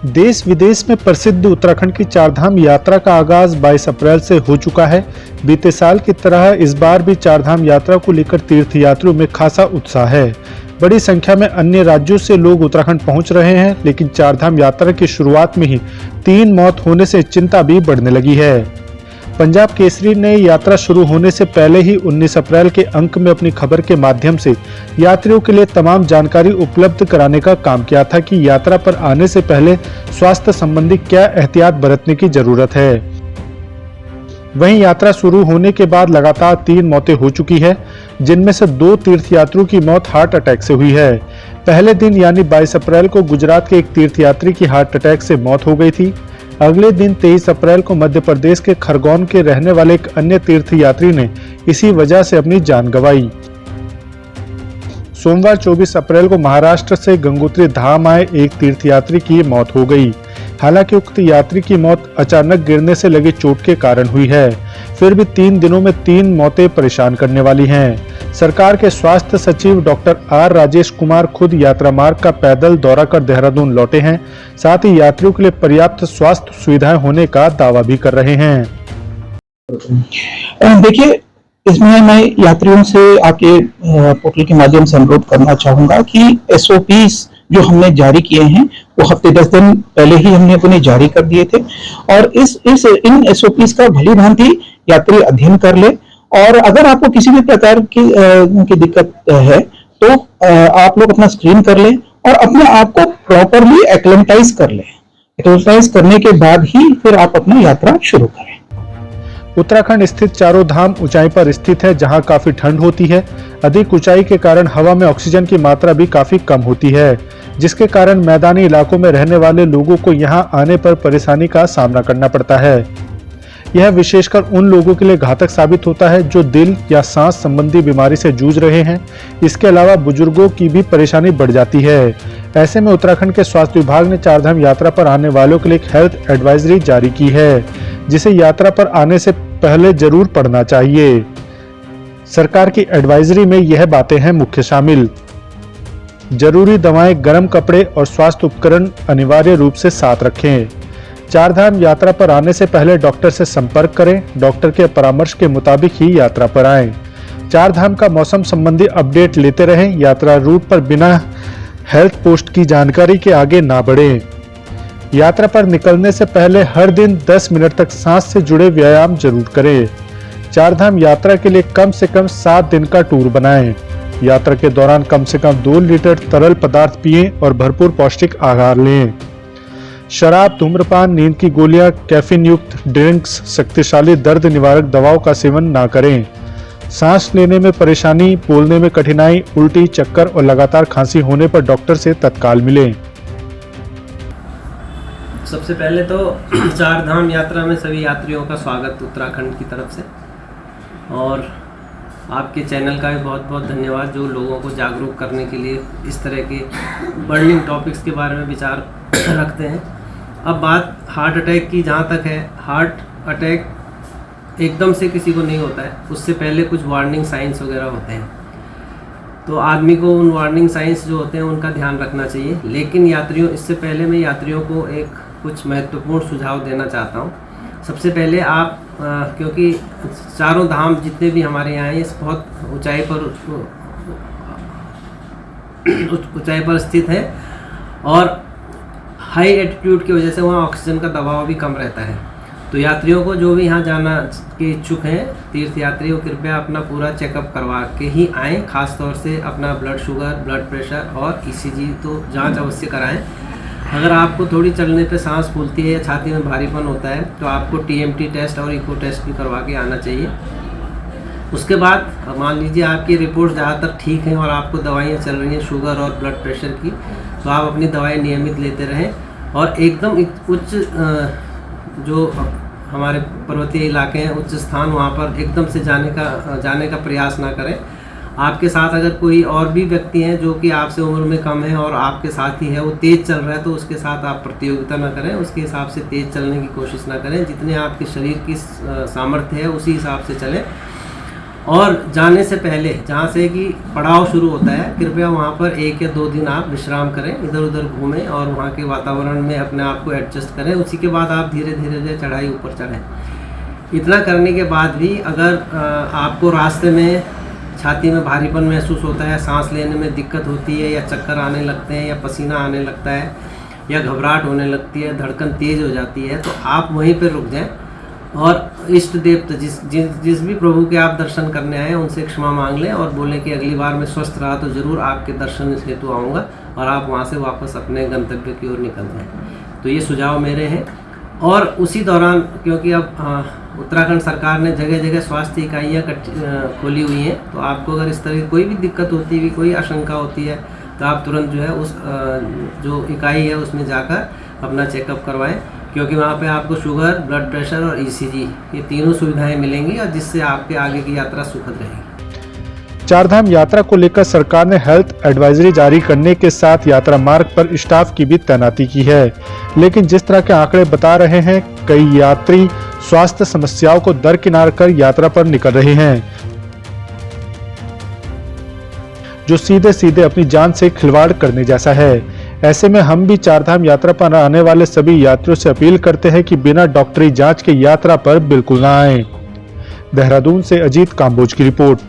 देश विदेश में प्रसिद्ध उत्तराखंड की चारधाम यात्रा का आगाज 22 अप्रैल से हो चुका है। बीते साल की तरह इस बार भी चारधाम यात्रा को लेकर तीर्थयात्रियों में खासा उत्साह है। बड़ी संख्या में अन्य राज्यों से लोग उत्तराखंड पहुंच रहे हैं, लेकिन चारधाम यात्रा की शुरुआत में ही 3 मौत होने से चिंता भी बढ़ने लगी है। पंजाब केसरी ने यात्रा शुरू होने से पहले ही 19 अप्रैल के अंक में अपनी खबर के माध्यम से यात्रियों के लिए तमाम जानकारी उपलब्ध कराने का काम किया था कि यात्रा पर आने से पहले स्वास्थ्य संबंधी क्या एहतियात बरतने की जरूरत है। वहीं यात्रा शुरू होने के बाद लगातार 3 मौतें हो चुकी है, जिनमें से 2 तीर्थयात्रियों की मौत हार्ट अटैक से हुई है। पहले दिन यानी 22 अप्रैल को गुजरात के एक तीर्थयात्री की हार्ट अटैक से मौत हो गई थी। अगले दिन 23 अप्रैल को मध्य प्रदेश के खरगोन के रहने वाले एक अन्य तीर्थयात्री ने इसी वजह से अपनी जान गंवाई। सोमवार 24 अप्रैल को महाराष्ट्र से गंगोत्री धाम आए एक तीर्थयात्री की मौत हो गई। हालांकि उक्त यात्री की मौत अचानक गिरने से लगे चोट के कारण हुई है। फिर भी 3 दिनों में 3 मौतें परेशान करने वाली हैं। सरकार के स्वास्थ्य सचिव डॉक्टर आर राजेश कुमार खुद यात्रा मार्ग का पैदल दौरा कर देहरादून लौटे हैं। साथ ही यात्रियों के लिए पर्याप्त स्वास्थ्य सुविधाएं होने का दावा भी कर रहे हैं। देखिए, इसमें मैं यात्रियों से आपके पोर्टल के माध्यम से अनुरोध करना चाहूंगा कि एसओपीज जो हमने जारी किए हैं वो हफ्ते 10 दिन पहले ही हमने अपने जारी कर दिए थे, और इन एसओपीज का भली भांति यात्री अध्ययन कर ले। और अगर आपको किसी भी प्रकार की दिक्कत है तो आप लोग अपना स्क्रीन कर लें और अपने आप को प्रॉपरली एक्लेमेटाइज कर लें। एक्लेमेटाइज करने के बाद ही फिर आप अपनी यात्रा शुरू करें। उत्तराखंड स्थित चारों धाम ऊंचाई पर स्थित है, जहां काफी ठंड होती है। अधिक ऊंचाई के कारण हवा में ऑक्सीजन की मात्रा भी काफी कम होती है, जिसके कारण मैदानी इलाकों में रहने वाले लोगों को यहां आने पर परेशानी का सामना करना पड़ता है। यह विशेषकर उन लोगों के लिए घातक साबित होता है जो दिल या सांस संबंधी बीमारी से जूझ रहे हैं। इसके अलावा बुजुर्गों की भी परेशानी बढ़ जाती है। ऐसे में उत्तराखंड के स्वास्थ्य विभाग ने चारधाम यात्रा पर आने वालों के लिए एक हेल्थ एडवाइजरी जारी की है, जिसे यात्रा पर आने से पहले जरूर पढ़ना चाहिए। सरकार की एडवाइजरी में यह बातें हैं मुख्य शामिल। जरूरी दवाएं, गर्म कपड़े और स्वास्थ्य उपकरण अनिवार्य रूप से साथ रखें। चारधाम यात्रा पर आने से पहले डॉक्टर से संपर्क करें। डॉक्टर के परामर्श के मुताबिक ही यात्रा पर आएं। चारधाम का मौसम संबंधी अपडेट लेते रहें। यात्रा रूट पर बिना हेल्थ पोस्ट की जानकारी के आगे ना बढ़ें। यात्रा पर निकलने से पहले हर दिन 10 मिनट तक सांस से जुड़े व्यायाम जरूर करें। चारधाम यात्रा के लिए कम से कम 7 दिन का टूर बनाएं। यात्रा के दौरान कम से कम 2 लीटर तरल पदार्थ पिएं और भरपूर पौष्टिक आहार लें। शराब, धूम्रपान, नींद की गोलियां, कैफीन युक्त ड्रिंक्स, शक्तिशाली दर्द निवारक दवाओं का सेवन ना करें। सांस लेने में परेशानी, बोलने में कठिनाई, उल्टी, चक्कर और लगातार खांसी होने पर डॉक्टर से तत्काल मिलें। सबसे पहले तो चारधाम यात्रा में सभी यात्रियों का स्वागत उत्तराखंड की तरफ से, और आपके चैनल का भी बहुत बहुत धन्यवाद जो लोगों को जागरूक करने के लिए इस तरह के बर्निंग टॉपिक्स के बारे में विचार रखते हैं। अब बात हार्ट अटैक की जहाँ तक है, हार्ट अटैक एकदम से किसी को नहीं होता है, उससे पहले कुछ वार्निंग साइंस वगैरह होते हैं, तो आदमी को उन वार्निंग साइंस जो होते हैं उनका ध्यान रखना चाहिए। लेकिन इससे पहले मैं यात्रियों को एक कुछ महत्वपूर्ण सुझाव देना चाहता हूँ। सबसे पहले आप क्योंकि चारों धाम जितने भी हमारे यहाँ हैं, इस बहुत ऊंचाई पर स्थित है, और हाई एल्टीट्यूड की वजह से वहाँ ऑक्सीजन का दबाव भी कम रहता है। तो यात्रियों को जो भी यहाँ जाना के इच्छुक हैं, तीर्थयात्री को कृपया अपना पूरा चेकअप करवा के ही आएँ। खास तौर से अपना ब्लड शुगर, ब्लड प्रेशर और ईसीजी तो जांच अवश्य कराएं। अगर आपको थोड़ी चलने पे सांस फूलती है या छाती में भारीपन होता है तो आपको टीएमटी टेस्ट और इको टेस्ट भी करवा के आना चाहिए। उसके बाद मान लीजिए आपकी रिपोर्ट ज़्यादातर ठीक है और आपको दवाइयाँ चल रही हैं शुगर और ब्लड प्रेशर की, तो आप अपनी दवाई नियमित लेते रहें। और एकदम उच्च जो हमारे पर्वतीय इलाके हैं, उच्च स्थान, वहाँ पर एकदम से जाने का प्रयास ना करें। आपके साथ अगर कोई और भी व्यक्ति हैं जो कि आपसे उम्र में कम है और आपके साथ ही है, वो तेज़ चल रहा है, तो उसके साथ आप प्रतियोगिता ना करें, उसके हिसाब से तेज़ चलने की कोशिश ना करें। जितने आपके शरीर की सामर्थ्य है उसी हिसाब से चलें। और जाने से पहले जहाँ से कि पड़ाव शुरू होता है, कृपया वहाँ पर 1 या 2 दिन आप विश्राम करें, इधर उधर घूमें और वहाँ के वातावरण में अपने आप को एडजस्ट करें। उसी के बाद आप धीरे धीरे जो चढ़ाई ऊपर चढ़ें। इतना करने के बाद भी अगर आपको रास्ते में छाती में भारीपन महसूस होता है, सांस लेने में दिक्कत होती है, या चक्कर आने लगते हैं, या पसीना आने लगता है, या घबराहट होने लगती है, धड़कन तेज़ हो जाती है, तो आप वहीं पर रुक जाएं और इष्ट देवता जिस भी प्रभु के आप दर्शन करने आए उनसे क्षमा मांग लें और बोलें कि अगली बार मैं स्वस्थ रहा तो ज़रूर आपके दर्शन हेतु आऊँगा, और आप वहाँ से वापस अपने गंतव्य की ओर निकल जाएँ। तो ये सुझाव मेरे हैं। और उसी दौरान, क्योंकि अब उत्तराखंड सरकार ने जगह जगह स्वास्थ्य इकाइयाँ खोली हुई हैं, तो आपको अगर इस तरह की कोई भी दिक्कत होती है, कोई आशंका होती है, तो आप तुरंत जो है उस जो इकाई है उसमें जाकर अपना चेकअप करवाएं, क्योंकि वहाँ पे आपको शुगर, ब्लड प्रेशर और ईसीजी ये तीनों सुविधाएं मिलेंगी, और जिससे आपके आगे की यात्रा सुखद रहेगी। चारधाम यात्रा को लेकर सरकार ने हेल्थ एडवाइजरी जारी करने के साथ यात्रा मार्ग पर स्टाफ की भी तैनाती की है, लेकिन जिस तरह के आंकड़े बता रहे हैं, कई यात्री स्वास्थ्य समस्याओं को दरकिनार कर यात्रा पर निकल रहे हैं, जो सीधे सीधे अपनी जान से खिलवाड़ करने जैसा है। ऐसे में हम भी चारधाम यात्रा पर आने वाले सभी यात्रियों से अपील करते हैं कि बिना डॉक्टरी जांच के यात्रा पर बिल्कुल न आएं। देहरादून से अजीत काम्बोज की रिपोर्ट।